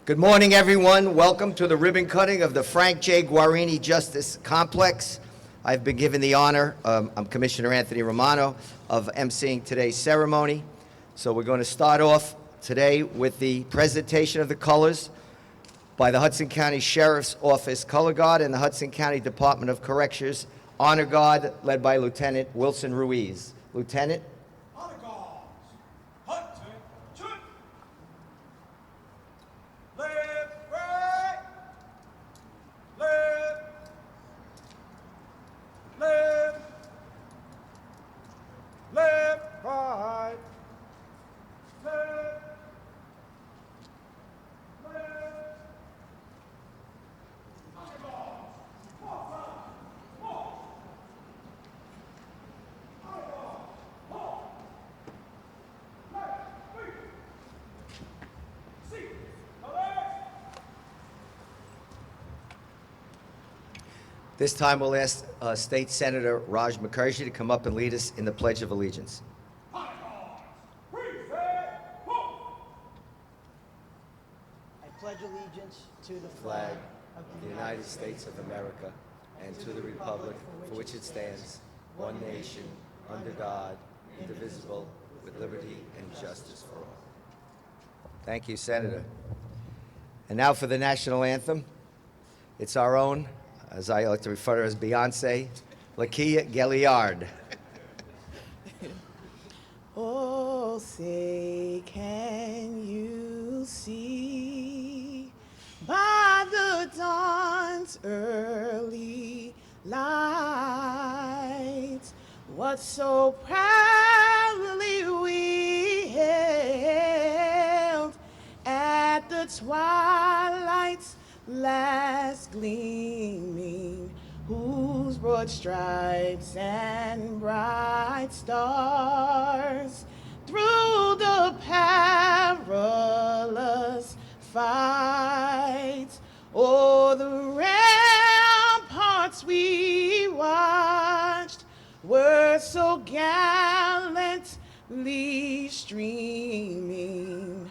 Good morning, everyone. Welcome to the ribbon cutting of the Frank J. Guarini Justice Complex. I've been given the honor, I'm Commissioner Anthony Romano, of emceeing today's ceremony. So we're going to start off today with the presentation of the colors by the Hudson County Sheriff's Office Color Guard and the Hudson County Department of Corrections Honor Guard, led by Lieutenant Wilson Ruiz. Lieutenant. Honor Guards, Hudson, shoot. Left, right, left, left, left, right, left, left. Honor Guards, walk right, walk. Honor Guards, walk. Left, feet. Seat, collect. This time we'll ask State Senator Raj Mukherjee to come up and lead us in the Pledge of Allegiance. Honor Guards, reset, walk. I pledge allegiance to the Flag flag of the United States of America and to the republic for which it stands, one nation, under God, indivisible, with liberty and justice for all. Thank you, Senator. And now for the national anthem. It's our own, as I like to refer to her as Beyonce, Lakia Galliard. Oh, say, can you see by the dawn's early light what so proudly we hailed at the twilight's last gleaming, whose broad stripes and bright stars through the perilous fight o'er the ramparts we watched were so gallantly streaming,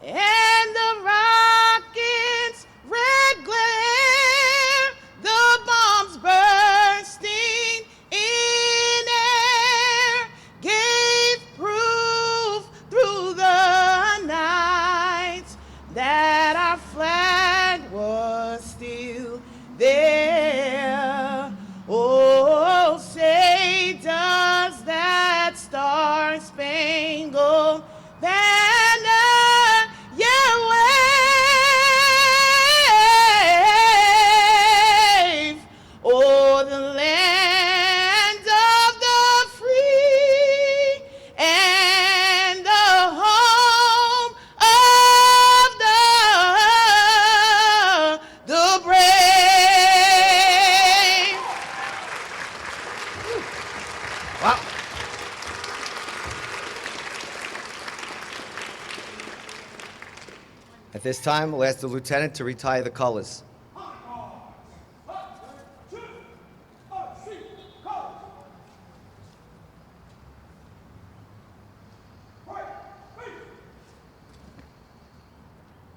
and the rockets' red glare, the bombs bursting in air, gave proof through the night that our flag was still there. Oh, say, does that star-spangled banner yet wave o'er the land of the free and the home of the brave? Wow. At this time, we'll ask the lieutenant to retire the colors. Honor Guards, Hudson, shoot. Seat, college. Right, feet.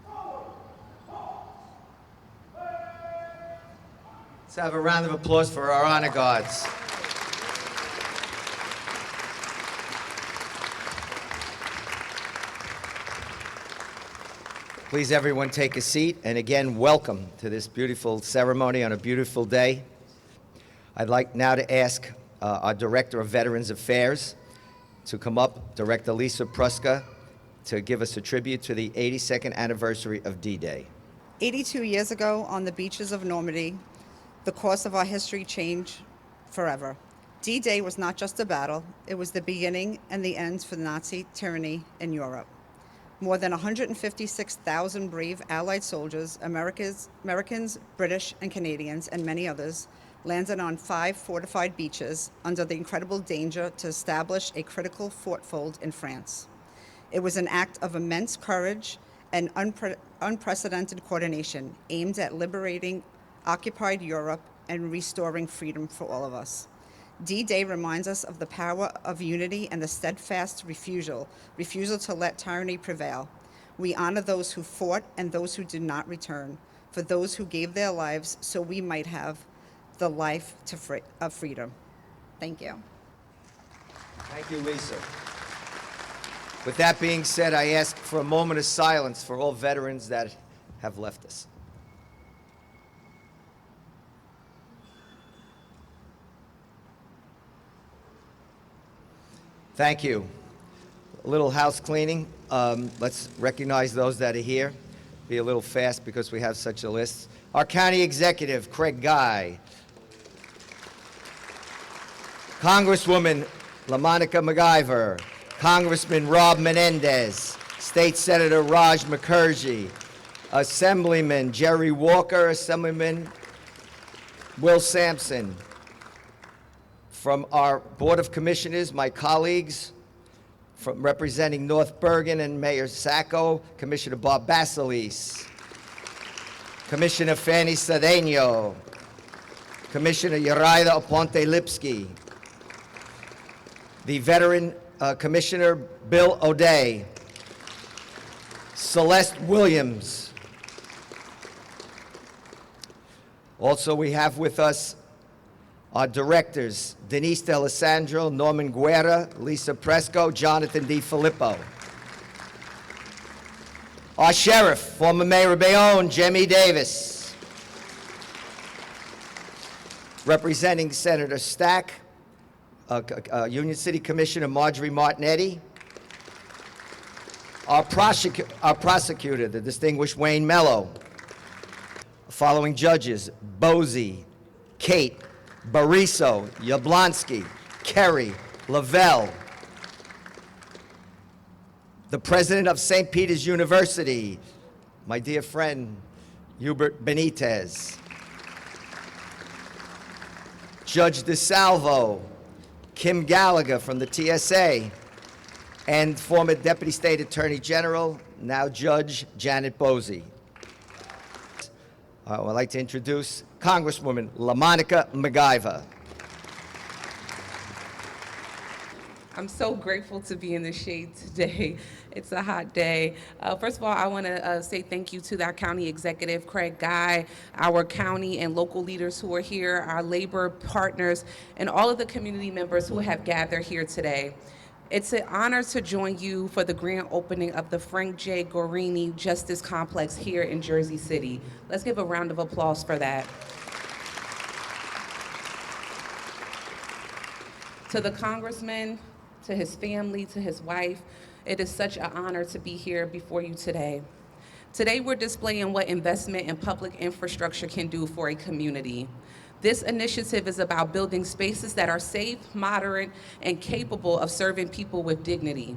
Forward, halt. Left. Let's have a round of applause for our honor guards. Please, everyone, take a seat. And again, welcome to this beautiful ceremony on a beautiful day. I'd like now to ask our Director of Veterans Affairs to come up, Director Lisa Pruska, to give us a tribute to the 82nd anniversary of D-Day. 82 years ago, on the beaches of Normandy, the course of our history changed forever. D-Day was not just a battle, it was the beginning and the end for Nazi tyranny in Europe. More than 156,000 brave Allied soldiers, Americans, British, and Canadians, and many others, landed on 5 fortified beaches under the incredible danger to establish a critical fortfold in France. It was an act of immense courage and unprecedented coordination aimed at liberating occupied Europe and restoring freedom for all of us. D-Day reminds us of the power of unity and the steadfast refusal to let tyranny prevail. We honor those who fought and those who did not return, for those who gave their lives so we might have the life of freedom. Thank you. Thank you, Lisa. With that being said, I ask for a moment of silence for all veterans that have left us. Thank you. A little house cleaning. Let's recognize those that are here. Be a little fast because we have such a list. Our county executive, Craig Guy. Congresswoman LaMonica MacGyver. Congressman Rob Menendez. State Senator Raj Mukherjee. Assemblyman Jerry Walker. Assemblyman Will Sampson. From our Board of Commissioners, my colleagues, from representing North Bergen and Mayor Sacco, Commissioner Bob Basilis, Commissioner Fanny Cedeno, Commissioner Yeraida Aponte Lipsky, the veteran Commissioner Bill O'Day, Celeste Williams. Also, we have with us our directors, Denise D'Alessandro, Norman Guerra, Lisa Presco, Jonathan D. Filippo. Our sheriff, former Mayor of Bayonne, Jimmy Davis. Representing Senator Stack, Union City Commissioner Marjorie Martinetti. Our prosecutor, the distinguished Wayne Mello. Following judges, Bozie, Kate, Bariso, Yablonsky, Kerry, Lavelle. The president of St. Peter's University, my dear friend, Hubert Benitez. Judge DeSalvo, Kim Gallagher from the TSA, and former Deputy State Attorney General, now Judge Janet Bozie. I'd like to introduce Congresswoman LaMonica MacGyver. I'm so grateful to be in the shade today. It's a hot day. First of all, I want to say thank you to our county executive, Craig Guy, our county and local leaders who are here, our labor partners, and all of the community members who have gathered here today. It's an honor to join you for the grand opening of the Frank J. Guarini Justice Complex here in Jersey City. Let's give a round of applause for that. To the congressman, to his family, to his wife, it is such an honor to be here before you today. Today we're displaying what investment in public infrastructure can do for a community. This initiative is about building spaces that are safe, moderate, and capable of serving people with dignity.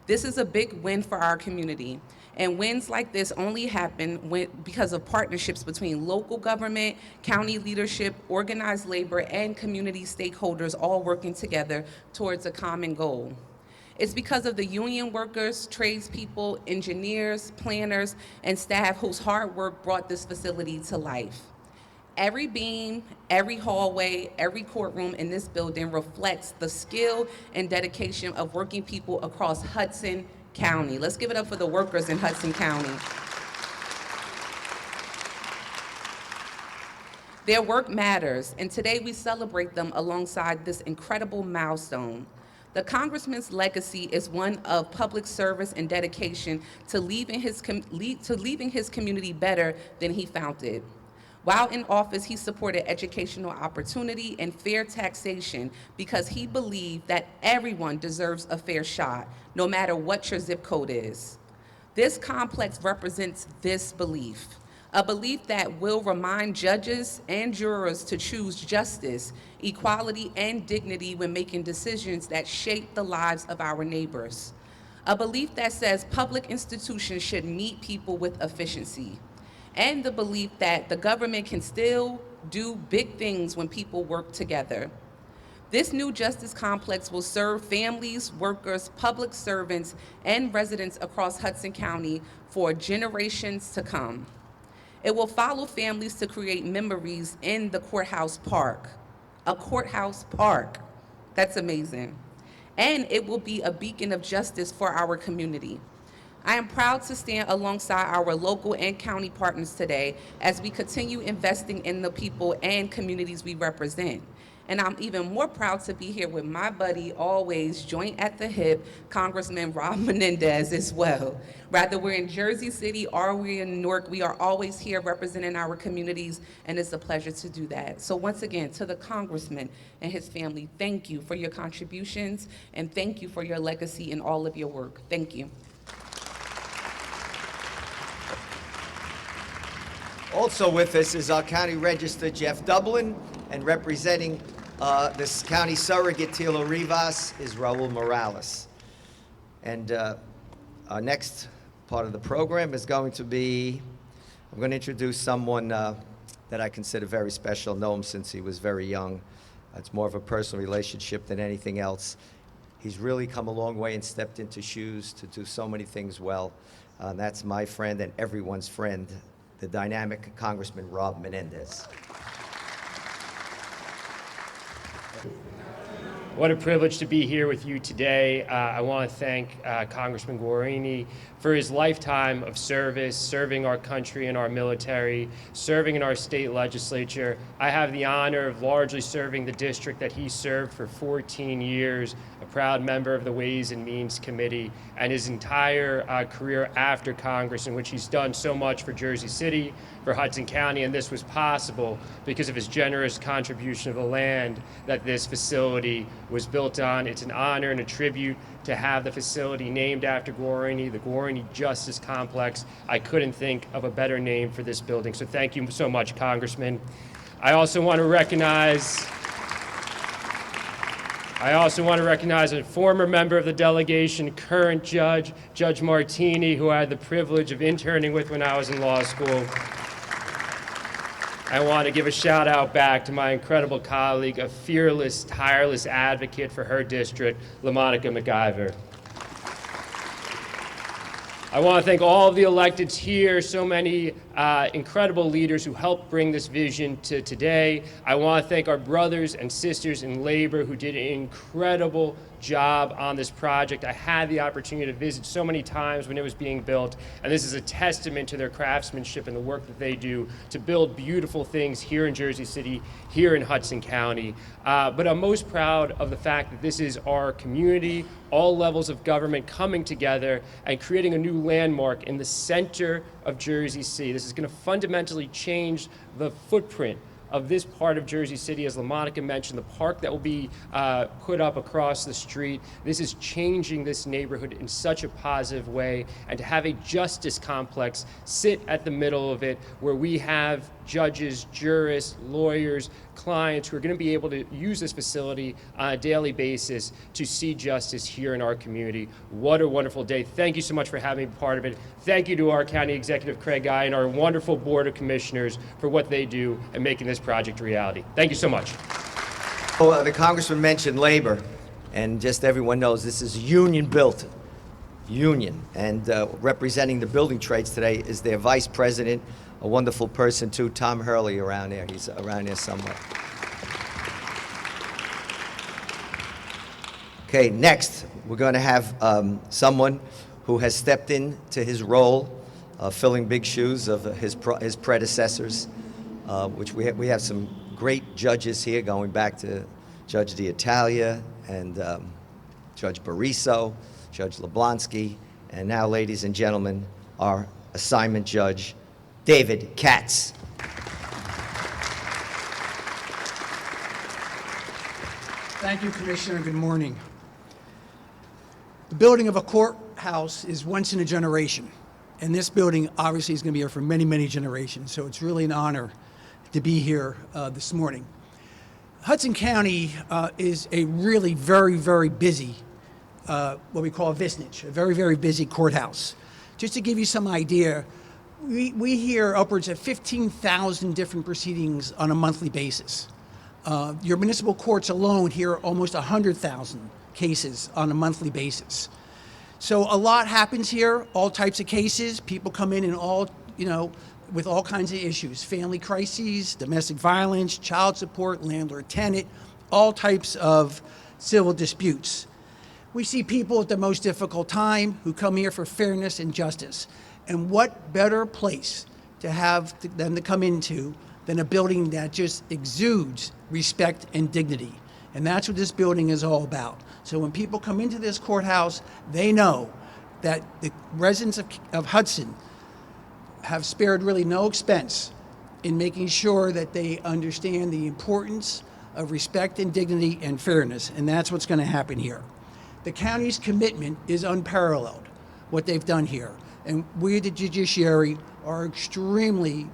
This is a big win for our community, and wins like this only happen because of partnerships between local government, county leadership, organized labor, and community stakeholders all working together towards a common goal. It's because of the union workers, tradespeople, engineers, planners, and staff whose hard work brought this facility to life. Every beam, every hallway, every courtroom in this building reflects the skill and dedication of working people across Hudson County. Let's give it up for the workers in Hudson County. Their work matters, and today we celebrate them alongside this incredible milestone. The Congressman's legacy is one of public service and dedication to leaving his community better than he found it. While in office, he supported educational opportunity and fair taxation because he believed that everyone deserves a fair shot, no matter what your zip code is. This complex represents this belief, a belief that will remind judges and jurors to choose justice, equality, and dignity when making decisions that shape the lives of our neighbors. A belief that says public institutions should meet people with efficiency, and the belief that the government can still do big things when people work together. This new justice complex will serve families, workers, public servants, and residents across Hudson County for generations to come. It will follow families to create memories in the courthouse park. A courthouse park. That's amazing. And it will be a beacon of justice for our community. I am proud to stand alongside our local and county partners today as we continue investing in the people and communities we represent. And I'm even more proud to be here with my buddy, always joint at the hip, Congressman Rob Menendez as well. Whether we're in Jersey City or we're in Newark, we are always here representing our communities, and it's a pleasure to do that. So once again, to the Congressman and his family, thank you for your contributions, and thank you for your legacy and all of your work. Thank you. Also with us is our County Register, Jeff Dublin, and representing this county surrogate, Tilo Rivas, is Raul Morales. And our next part of the program is going to be, I'm going to introduce someone that I consider very special. I know him since he was very young. It's more of a personal relationship than anything else. He's really come a long way and stepped into shoes to do so many things well. That's my friend and everyone's friend, the dynamic Congressman Rob Menendez. What a privilege to be here with you today. I want to thank Congressman Guarini for his lifetime of service, serving our country and our military, serving in our state legislature. I have the honor of largely serving the district that he served for 14 years, a proud member of the Ways and Means Committee, and his entire career after Congress, in which he's done so much for Jersey City, for Hudson County, and this was possible because of his generous contribution of the land that this facility was built on. It's an honor and a tribute to have the facility named after Guarini, the Guarini Justice Complex. I couldn't think of a better name for this building, so thank you so much, Congressman. I also want to recognize a former member of the delegation, current judge, Judge Martini, who I had the privilege of interning with when I was in law school. I want to give a shout out back to my incredible colleague, a fearless, tireless advocate for her district, LaMonica McIver. I want to thank all of the electeds here, so many incredible leaders who helped bring this vision to today. I want to thank our brothers and sisters in labor who did an incredible job on this project. I had the opportunity to visit so many times when it was being built, and this is a testament to their craftsmanship and the work that they do to build beautiful things here in Jersey City, here in Hudson County. But I'm most proud of the fact that this is our community, all levels of government coming together and creating a new landmark in the center of Jersey City. This is going to fundamentally change the footprint of this part of Jersey City. As LaMonica mentioned, the park that will be put up across the street. This is changing this neighborhood in such a positive way, and to have a justice complex sit at the middle of it where we have judges, jurists, lawyers, clients who are going to be able to use this facility on a daily basis to see justice here in our community. What a wonderful day. Thank you so much for having me part of it. Thank you to our County Executive Craig Guy and our wonderful Board of Commissioners for what they do and making this project a reality. Thank you so much. Well, the Congressman mentioned labor, and just everyone knows this is union-built, union. And representing the building trades today is their Vice President, a wonderful person too, Tom Hurley, around there. He's around there somewhere. Okay, next we're going to have someone who has stepped into his role, filling big shoes of his predecessors, which we have some great judges here, going back to Judge D'Italia and Judge Bariso, Judge Leblonsky, and now, ladies and gentlemen, our assignment judge, David Katz. Thank you, Commissioner. Good morning. The building of a courthouse is once in a generation, and this building obviously is going to be here for many, many generations, so it's really an honor to be here this morning. Hudson County is a really very, very busy, what we call a Visnich, a very, very busy courthouse. Just to give you some idea, we hear upwards of 15,000 different proceedings on a monthly basis. Your municipal courts alone hear almost 100,000 cases on a monthly basis. So a lot happens here, all types of cases. People come in all, with all kinds of issues, family crises, domestic violence, child support, landlord-tenant, all types of civil disputes. We see people at the most difficult time who come here for fairness and justice. And what better place to have them to come into than a building that just exudes respect and dignity. And that's what this building is all about. So when people come into this courthouse, they know that the residents of Hudson have spared really no expense in making sure that they understand the importance of respect and dignity and fairness, and that's what's going to happen here. The county's commitment is unparalleled, what they've done here, and we, the judiciary, are extremely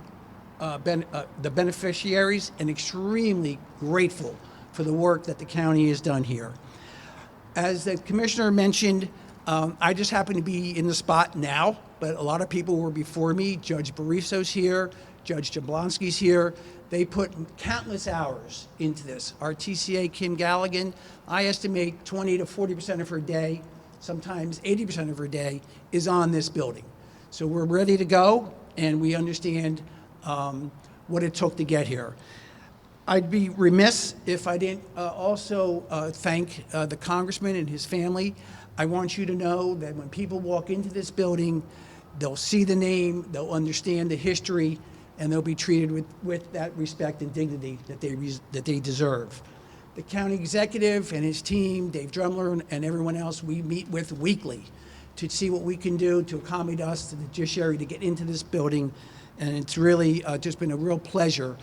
the beneficiaries and extremely grateful for the work that the county has done here. As the commissioner mentioned, I just happen to be in the spot now, but a lot of people were before me. Judge Barisso's here, Judge Jablonski's here. They put countless hours into this. Our TCA, Kim Galligan, I estimate 20 to 40% of her day, sometimes 80% of her day, is on this building. So we're ready to go, and we understand what it took to get here. I'd be remiss if I didn't also thank the congressman and his family. I want you to know that when people walk into this building, they'll see the name, they'll understand the history, and they'll be treated with that respect and dignity that they deserve. The county executive and his team, Dave Drumler and everyone else, we meet with weekly to see what we can do to accommodate us, to the judiciary, to get into this building. And it's really just been a real pleasure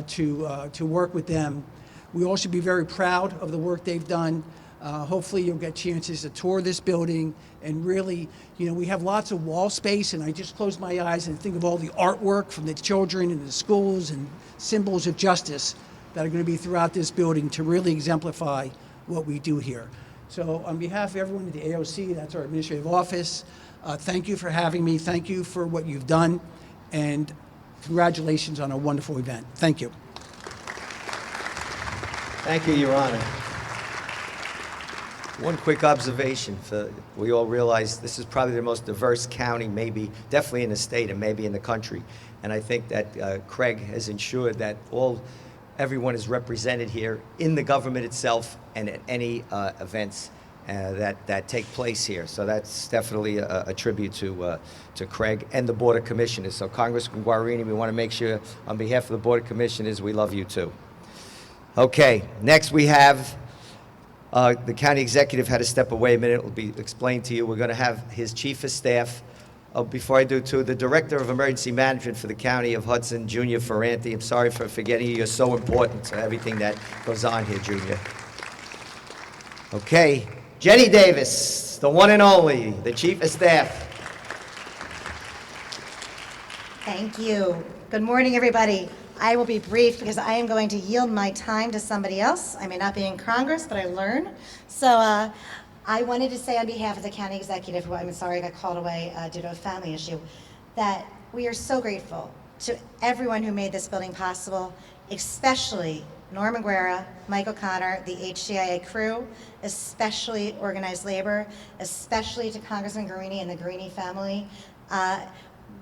to work with them. We all should be very proud of the work they've done. Hopefully you'll get chances to tour this building, and really, you know, we have lots of wall space, and I just close my eyes and think of all the artwork from the children and the schools and symbols of justice that are going to be throughout this building to really exemplify what we do here. So on behalf of everyone at the AOC, that's our administrative office, thank you for having me. Thank you for what you've done, and congratulations on a wonderful event. Thank you. Thank you, Your Honor. One quick observation. We all realize this is probably the most diverse county, maybe, definitely in the state and maybe in the country. And I think that Craig has ensured that everyone is represented here in the government itself and at any events that take place here. So that's definitely a tribute to Craig and the Board of Commissioners. So Congressman Guarini, we want to make sure on behalf of the Board of Commissioners, we love you too. Okay, next we have the county executive had to step away a minute. It will be explained to you. We're going to have his chief of staff. Before I do too, the director of emergency management for the county of Hudson, Junior Ferranti. I'm sorry for forgetting you. You're so important to everything that goes on here, Junior. Okay, Jenny Davis, the one and only, the chief of staff. Thank you. Good morning, everybody. I will be brief because I am going to yield my time to somebody else. I may not be in Congress, but I learn. So I wanted to say on behalf of the county executive, who I'm sorry I got called away due to a family issue, that we are so grateful to everyone who made this building possible, especially Norman Guerra, Mike O'Connor, the HCIA crew, especially organized labor, especially to Congressman Guarini and the Guarini family.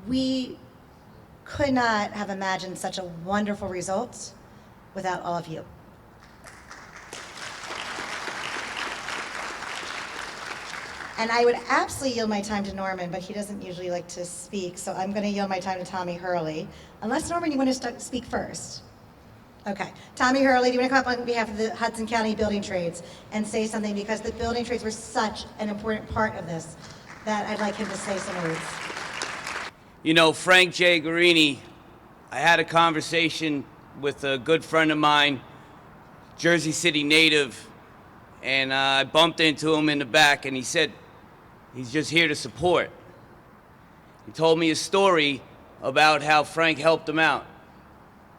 We could not have imagined such a wonderful result without all of you. And I would absolutely yield my time to Norman, but he doesn't usually like to speak, so I'm going to yield my time to Tommy Hurley. Unless, Norman, you want to speak first? Okay. Tommy Hurley, do you want to come up on behalf of the Hudson County Building Trades and say something? Because the building trades were such an important part of this that I'd like him to say some words. You know, Frank J. Guarini, I had a conversation with a good friend of mine, Jersey City native, and I bumped into him in the back, and he said he's just here to support. He told me a story about how Frank helped him out.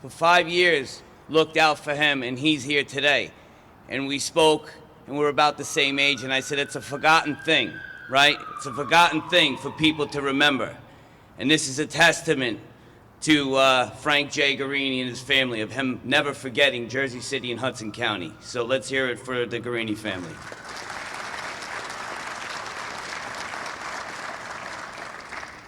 For 5 years, looked out for him, and he's here today. And we spoke, and we're about the same age, and I said, it's a forgotten thing, right? It's a forgotten thing for people to remember. And this is a testament to Frank J. Guarini and his family, of him never forgetting Jersey City and Hudson County. So let's hear it for the Guarini family.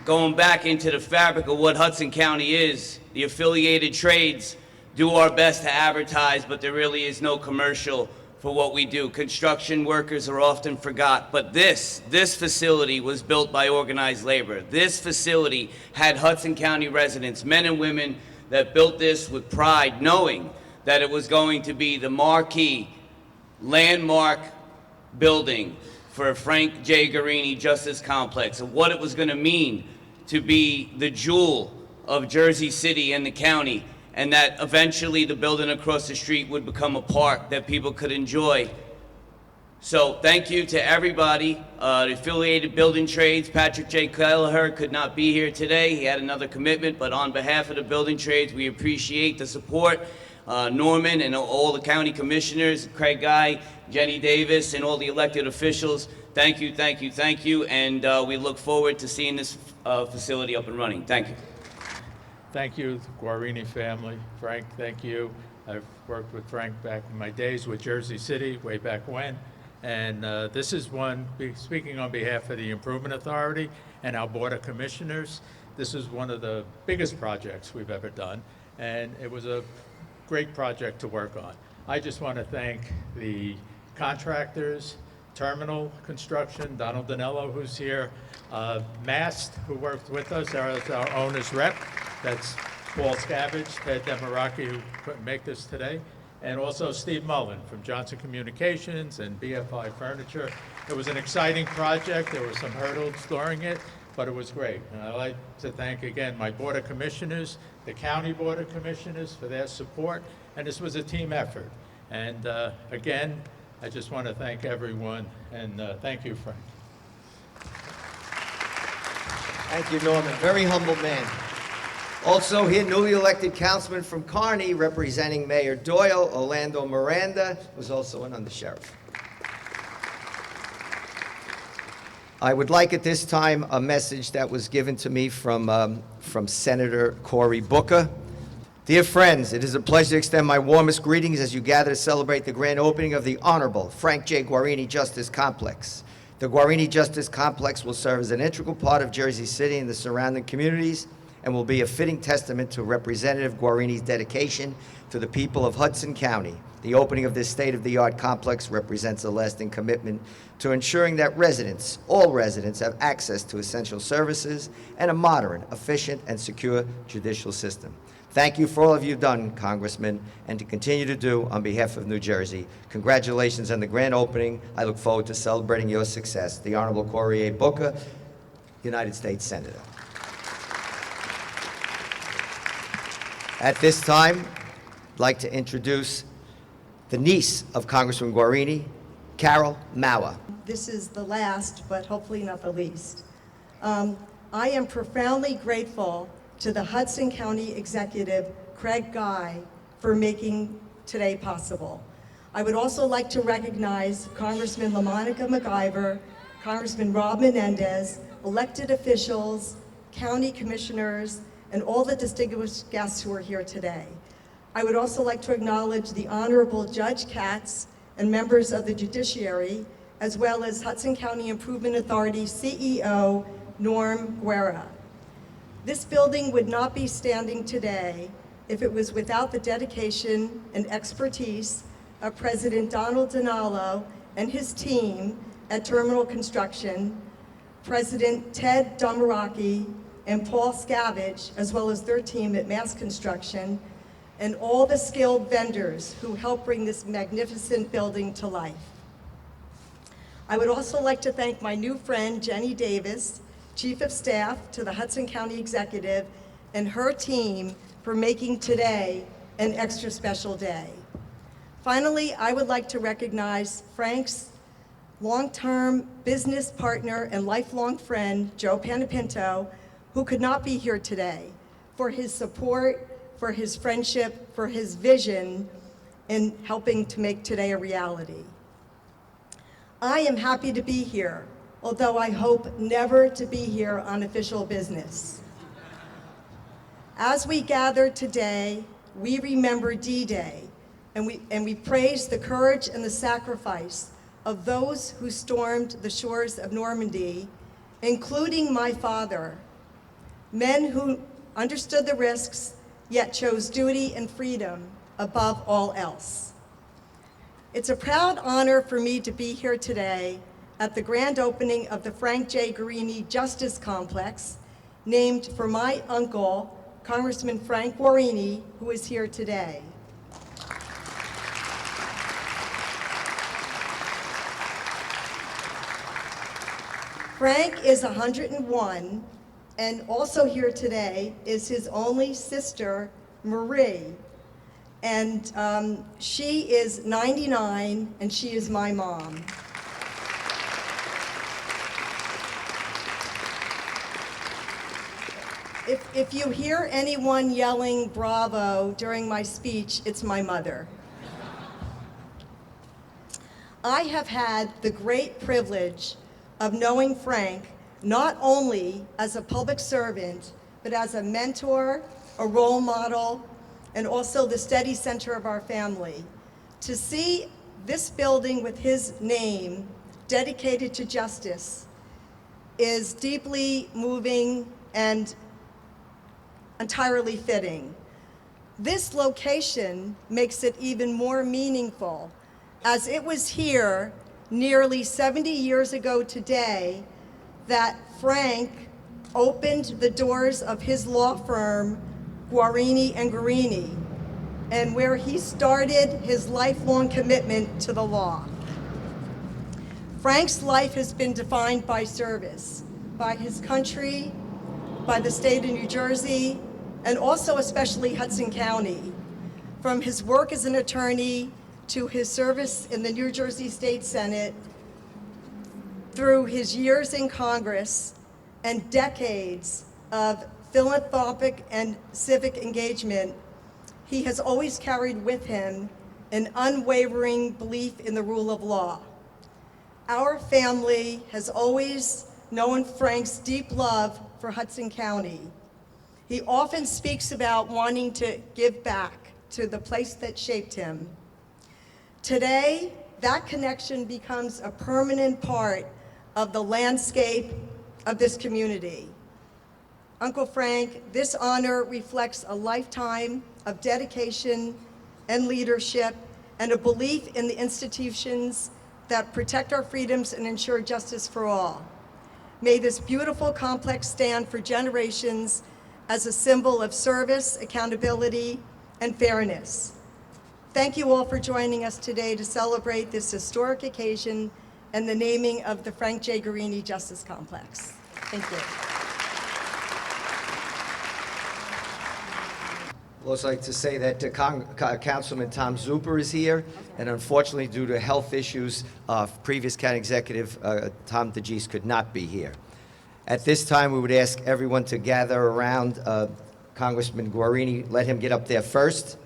Going back into the fabric of what Hudson County is, the affiliated trades do our best to advertise, but there really is no commercial for what we do. Construction workers are often forgot, but this facility was built by organized labor. This facility had Hudson County residents, men and women, that built this with pride, knowing that it was going to be the marquee, landmark building for Frank J. Guarini Justice Complex, and what it was going to mean to be the jewel of Jersey City and the county, and that eventually the building across the street would become a park that people could enjoy. So thank you to everybody, the affiliated building trades. Patrick J. Kelleher could not be here today. He had another commitment, but on behalf of the building trades, we appreciate the support. Norman and all the county commissioners, Craig Guy, Jenny Davis, and all the elected officials, thank you, thank you, thank you, and we look forward to seeing this facility up and running. Thank you. Thank you, Guarini family. Frank, thank you. I've worked with Frank back in my days with Jersey City, way back when. And this is one, speaking on behalf of the Improvement Authority and our Board of Commissioners, this is one of the biggest projects we've ever done. And it was a great project to work on. I just want to thank the contractors, Terminal Construction, Donald Danello, who's here, Mast, who worked with us, our owner's rep. That's Paul Scavage, Ted Demaraki, who couldn't make this today, and also Steve Mullen from Johnson Communications and BFI Furniture. It was an exciting project. There were some hurdles during it, but it was great. And I'd like to thank again my Board of Commissioners, the County Board of Commissioners for their support, and this was a team effort. And again, I just want to thank everyone, and thank you, Frank. Thank you, Norman. Very humble man. Also here, newly elected councilman from Kearney, representing Mayor Doyle, Orlando Miranda, who's also an undersheriff. I would like at this time a message that was given to me from Senator Cory Booker. Dear friends, it is a pleasure to extend my warmest greetings as you gather to celebrate the grand opening of the Honorable Frank J. Guarini Justice Complex. The Guarini Justice Complex will serve as an integral part of Jersey City and the surrounding communities, and will be a fitting testament to Representative Guarini's dedication to the people of Hudson County. The opening of this state-of-the-art complex represents a lasting commitment to ensuring that residents, all residents, have access to essential services and a modern, efficient, and secure judicial system. Thank you for all of you've done, Congressman, and to continue to do on behalf of New Jersey. Congratulations on the grand opening. I look forward to celebrating your success. The Honorable Cory A. Booker, United States Senator. At this time, I'd like to introduce the niece of Congressman Guarini, Carol Mauer. This is the last, but hopefully not the least. I am profoundly grateful to the Hudson County Executive, Craig Guy, for making today possible. I would also like to recognize Congressman LaMonica McIver, Congressman Rob Menendez, elected officials, county commissioners, and all the distinguished guests who are here today. I would also like to acknowledge the Honorable Judge Katz and members of the judiciary, as well as Hudson County Improvement Authority CEO Norm Guerra. This building would not be standing today if it was without the dedication and expertise of President Donald Danello and his team at Terminal Construction, President Ted Demaraki, and Paul Scavage, as well as their team at Mass Construction, and all the skilled vendors who helped bring this magnificent building to life. I would also like to thank my new friend, Jenny Davis, Chief of Staff to the Hudson County Executive, and her team for making today an extra special day. Finally, I would like to recognize Frank's long-term business partner and lifelong friend, Joe Panapinto, who could not be here today, for his support, for his friendship, for his vision in helping to make today a reality. I am happy to be here, although I hope never to be here on official business. As we gather today, we remember D-Day, and we praise the courage and the sacrifice of those who stormed the shores of Normandy, including my father, men who understood the risks, yet chose duty and freedom above all else. It's a proud honor for me to be here today at the grand opening of the Frank J. Guarini Justice Complex, named for my uncle, Congressman Frank Guarini, who is here today. Frank is 101, and also here today is his only sister, Marie. And she is 99, and she is my mom. If you hear anyone yelling bravo during my speech, it's my mother. I have had the great privilege of knowing Frank not only as a public servant, but as a mentor, a role model, and also the steady center of our family. To see this building with his name dedicated to justice is deeply moving and entirely fitting. This location makes it even more meaningful, as it was here nearly 70 years ago today that Frank opened the doors of his law firm, Guarini and Guarini, and where he started his lifelong commitment to the law. Frank's life has been defined by service, by his country, by the state of New Jersey, and also especially Hudson County. From his work as an attorney to his service in the New Jersey State Senate, through his years in Congress and decades of philanthropic and civic engagement, he has always carried with him an unwavering belief in the rule of law. Our family has always known Frank's deep love for Hudson County. He often speaks about wanting to give back to the place that shaped him. Today, that connection becomes a permanent part of the landscape of this community. Uncle Frank, this honor reflects a lifetime of dedication and leadership and a belief in the institutions that protect our freedoms and ensure justice for all. May this beautiful complex stand for generations as a symbol of service, accountability, and fairness. Thank you all for joining us today to celebrate this historic occasion and the naming of the Frank J. Guarini Justice Complex. Thank you. I'd also like to say that Councilman Tom Zuper is here, and unfortunately, due to health issues, previous county executive Tom DeGise could not be here. At this time, we would ask everyone to gather around Congressman Guarini. Let him get up there first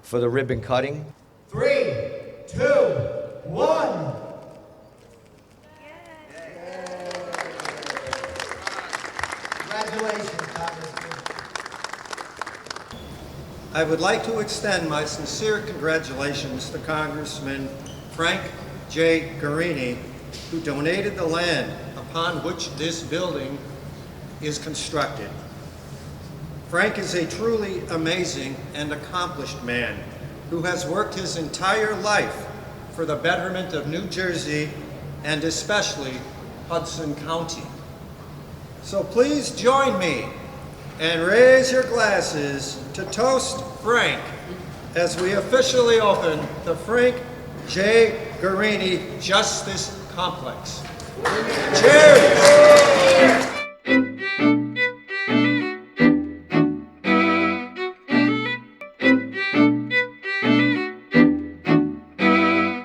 for the ribbon cutting. 3, 2, 1. Congratulations, Congressman. I would like to extend my sincere congratulations to Congressman Frank J. Guarini, who donated the land upon which this building is constructed. Frank is a truly amazing and accomplished man who has worked his entire life for the betterment of New Jersey and especially Hudson County. So please join me and raise your glasses to toast Frank as we officially open the Frank J. Guarini Justice Complex. Cheers!